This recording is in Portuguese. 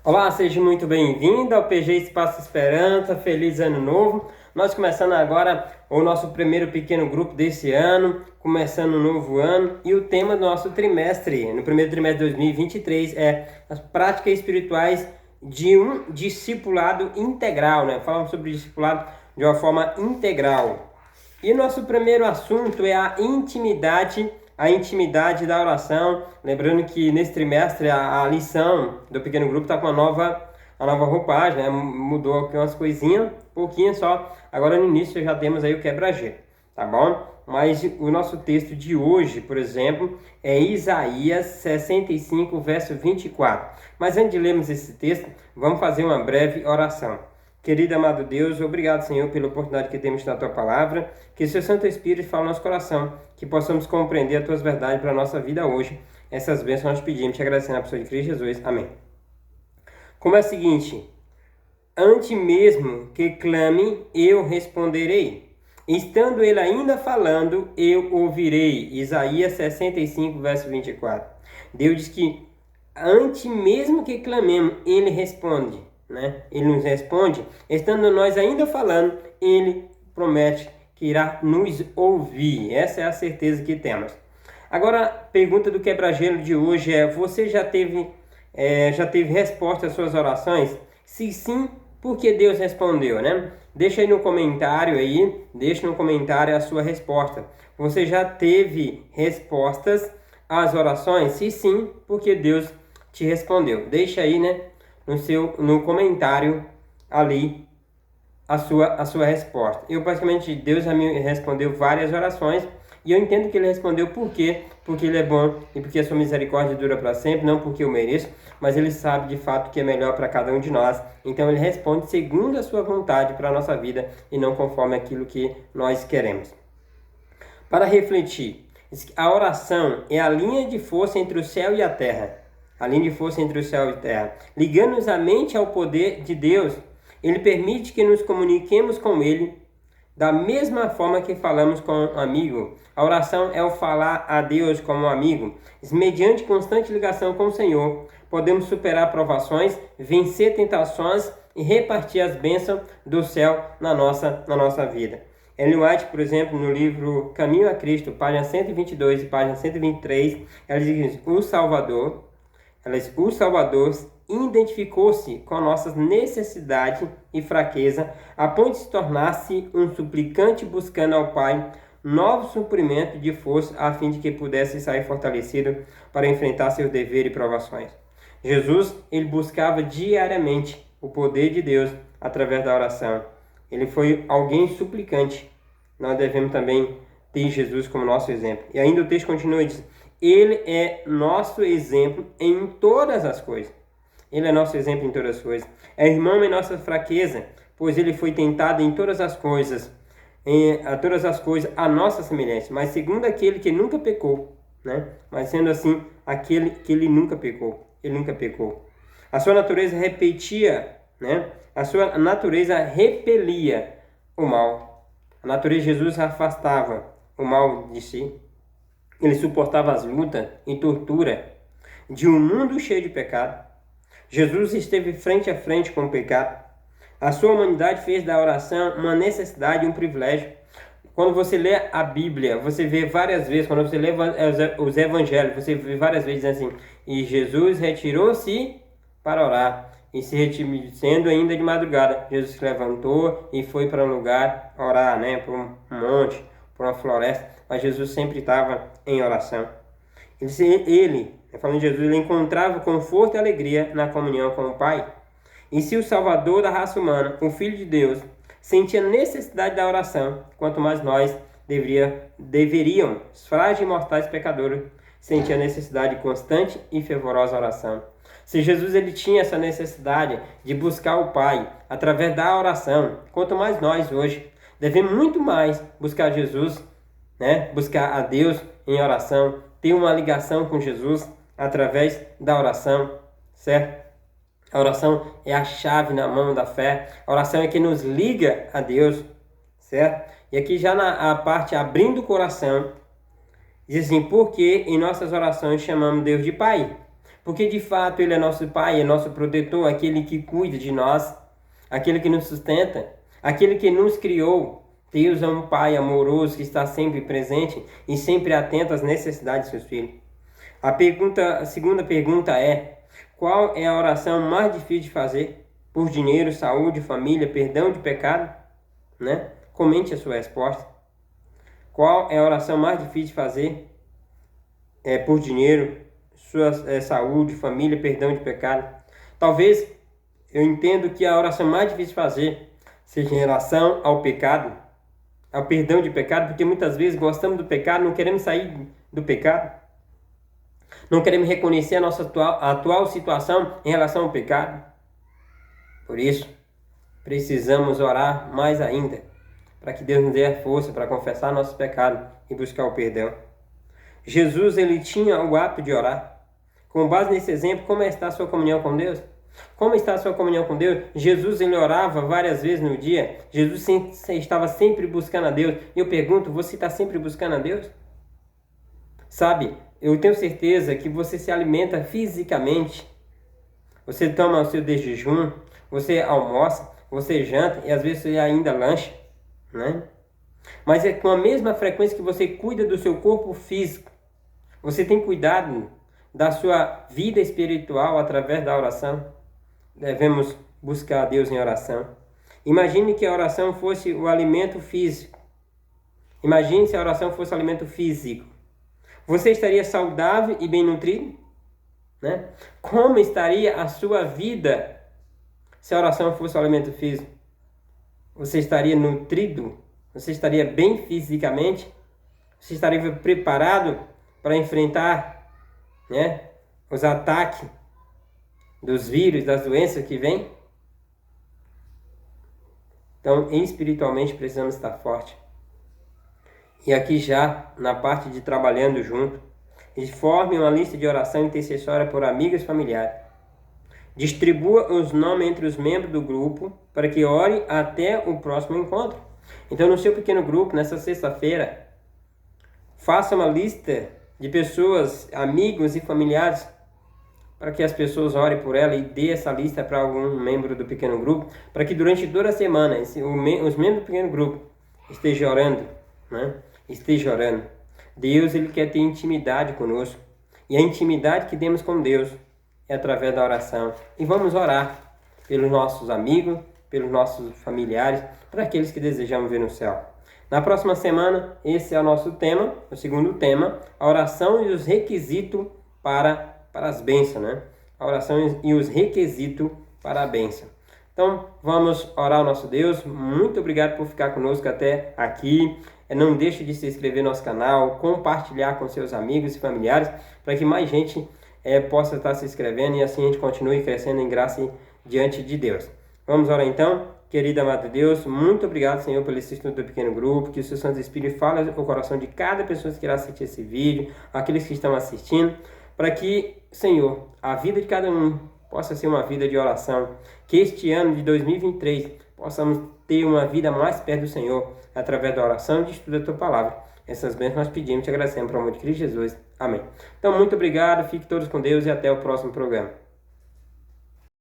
Olá, seja muito bem-vindo ao PG Espaço Esperança, feliz ano novo. Nós começando agora o nosso primeiro pequeno grupo desse ano, começando um novo ano, e o tema do nosso trimestre, no primeiro trimestre de 2023, é as práticas espirituais de um discipulado integral, né? Falamos sobre discipulado de uma forma integral. E nosso primeiro assunto é a intimidade da oração. Lembrando que nesse trimestre a lição do pequeno grupo está com uma nova roupagem, né? Mudou aqui umas coisinhas, pouquinho só. Agora no início já temos aí o quebra-gelo, tá bom? Mas o nosso texto de hoje, por exemplo, é Isaías 65, verso 24. Mas antes de lermos esse texto, vamos fazer uma breve oração. Querido amado Deus, obrigado, Senhor, pela oportunidade que temos na Tua Palavra, que o Seu Santo Espírito fale no nosso coração, que possamos compreender as Tuas verdades para a nossa vida hoje. Essas bênçãos nós pedimos, te agradecendo na pessoa de Cristo Jesus. Amém. Como é o seguinte: antes mesmo que clame, eu responderei. Estando ele ainda falando, eu ouvirei. Isaías 65, verso 24. Deus diz que antes mesmo que clamemos, ele responde. Né? Ele nos responde, estando nós ainda falando, ele promete que irá nos ouvir. Essa é a certeza que temos. Agora, a pergunta do quebra-gelo de hoje é: você já teve resposta às suas orações? Se sim, por que Deus respondeu, né? Deixa no comentário a sua resposta. Você já teve respostas às orações? Se sim, por que Deus te respondeu? Deixa aí, né, no comentário ali a sua resposta. Deus já me respondeu várias orações, e eu entendo que ele respondeu por quê? Porque ele é bom e porque a sua misericórdia dura para sempre, não porque eu mereço, mas ele sabe de fato o que é melhor para cada um de nós. Então ele responde segundo a sua vontade para a nossa vida e não conforme aquilo que nós queremos. Para refletir, a oração é a linha de força entre o céu e a terra. A linha de força entre o céu e a terra. Ligando-nos a mente ao poder de Deus, ele permite que nos comuniquemos com ele da mesma forma que falamos com um amigo. A oração é o falar a Deus como um amigo. Mediante constante ligação com o Senhor, podemos superar provações, vencer tentações e repartir as bênçãos do céu na nossa vida. Ellen White, por exemplo, no livro Caminho a Cristo, página 122 e página 123, ela diz: o Salvador identificou-se com nossas necessidades e fraqueza, a ponto de se tornar-se um suplicante buscando ao Pai novo suprimento de força, a fim de que pudesse sair fortalecido para enfrentar seus deveres e provações. Jesus, ele buscava diariamente o poder de Deus através da oração. Ele foi alguém suplicante. Nós devemos também ter Jesus como nosso exemplo. E ainda o texto continua e diz: ele é nosso exemplo em todas as coisas. Ele é nosso exemplo em todas as coisas. É irmão em nossa fraqueza, pois ele foi tentado em todas as coisas, a nossa semelhança, mas segundo aquele que nunca pecou, né? Mas sendo assim, aquele que ele nunca pecou. A sua natureza repetia, né? A sua natureza repelia o mal. A natureza de Jesus afastava o mal de si. Ele suportava as lutas e tortura de um mundo cheio de pecado. Jesus esteve frente a frente com o pecado. A sua humanidade fez da oração uma necessidade e um privilégio. Quando você lê a Bíblia, você vê várias vezes, quando você lê os evangelhos, você vê várias vezes assim: e Jesus retirou-se para orar. E sendo ainda de madrugada, Jesus se levantou e foi para um lugar orar, né? Para um monte, para uma floresta. Mas Jesus sempre estava em oração. Falando de Jesus, ele encontrava conforto e alegria na comunhão com o Pai. E se o Salvador da raça humana, o Filho de Deus, sentia necessidade da oração, quanto mais nós deveriam, frágeis e mortais pecadores, sentir a necessidade de constante e fervorosa oração. Se Jesus ele tinha essa necessidade de buscar o Pai através da oração, quanto mais nós hoje devemos muito mais buscar Jesus, né? Buscar a Deus em oração, ter uma ligação com Jesus através da oração, certo? A oração é a chave na mão da fé. A oração é que nos liga a Deus, certo? E aqui já na parte abrindo o coração, diz assim: porque em nossas orações chamamos Deus de Pai. Porque de fato Ele é nosso Pai, é nosso protetor, aquele que cuida de nós, aquele que nos sustenta, aquele que nos criou. Deus é um Pai amoroso que está sempre presente e sempre atento às necessidades de seus filhos. A segunda pergunta é: qual é a oração mais difícil de fazer? Por dinheiro, saúde, família, perdão de pecado? Né? Comente a sua resposta. Qual é a oração mais difícil de fazer? Por dinheiro, sua saúde, família, perdão de pecado. Talvez eu entendo que a oração mais difícil de fazer seja em relação ao pecado, ao perdão de pecado, porque muitas vezes gostamos do pecado, não queremos sair do pecado, não queremos reconhecer a nossa atual situação em relação ao pecado. Por isso, precisamos orar mais ainda, para que Deus nos dê a força para confessar nossos pecados e buscar o perdão. Jesus, ele tinha o hábito de orar. Com base nesse exemplo, como está a sua comunhão com Deus? Como está a sua comunhão com Deus? Jesus, ele orava várias vezes no dia. Jesus estava sempre buscando a Deus. E eu pergunto, você está sempre buscando a Deus? Sabe, eu tenho certeza que você se alimenta fisicamente. Você toma o seu de jejum, você almoça, você janta e às vezes você ainda lancha, né? Mas é com a mesma frequência que você cuida do seu corpo físico, você tem cuidado da sua vida espiritual através da oração. Devemos buscar a Deus em oração. Imagine que a oração fosse o alimento físico. Imagine se a oração fosse o alimento físico. Você estaria saudável e bem nutrido? Né? Como estaria a sua vida se a oração fosse o alimento físico? Você estaria nutrido? Você estaria bem fisicamente? Você estaria preparado para enfrentar, né, os ataques dos vírus, das doenças que vêm? Então, espiritualmente, precisamos estar forte. E aqui já, na parte de trabalhando junto, forme uma lista de oração intercessória por amigos e familiares. Distribua os nomes entre os membros do grupo para que ore até o próximo encontro. Então, no seu pequeno grupo, nessa sexta-feira, faça uma lista de pessoas, amigos e familiares, para que as pessoas orem por ela e dê essa lista para algum membro do pequeno grupo, para que durante toda a semana os membros do pequeno grupo estejam orando, né? Esteja orando. Deus, ele quer ter intimidade conosco. E a intimidade que temos com Deus é através da oração. E vamos orar pelos nossos amigos, pelos nossos familiares, para aqueles que desejamos ver no céu. Na próxima semana, esse é o nosso tema, o segundo tema, a oração e os requisitos para as bênçãos, né? A oração e os requisitos para a bênção. Então, vamos orar ao nosso Deus. Muito obrigado por ficar conosco até aqui. Não deixe de se inscrever no nosso canal, compartilhar com seus amigos e familiares, para que mais gente possa estar se inscrevendo e assim a gente continue crescendo em graça diante de Deus. Vamos orar então? Querido amado Deus, muito obrigado, Senhor, pelo esse estudo do pequeno grupo, que o seu Santo Espírito fale no coração de cada pessoa que irá assistir esse vídeo, aqueles que estão assistindo, para que, Senhor, a vida de cada um possa ser uma vida de oração, que este ano de 2023 possamos ter uma vida mais perto do Senhor, através da oração e de estudo da Tua Palavra. Essas bênçãos nós pedimos e te agradecemos, por amor de Cristo Jesus. Amém. Então, muito obrigado, fiquem todos com Deus e até o próximo programa.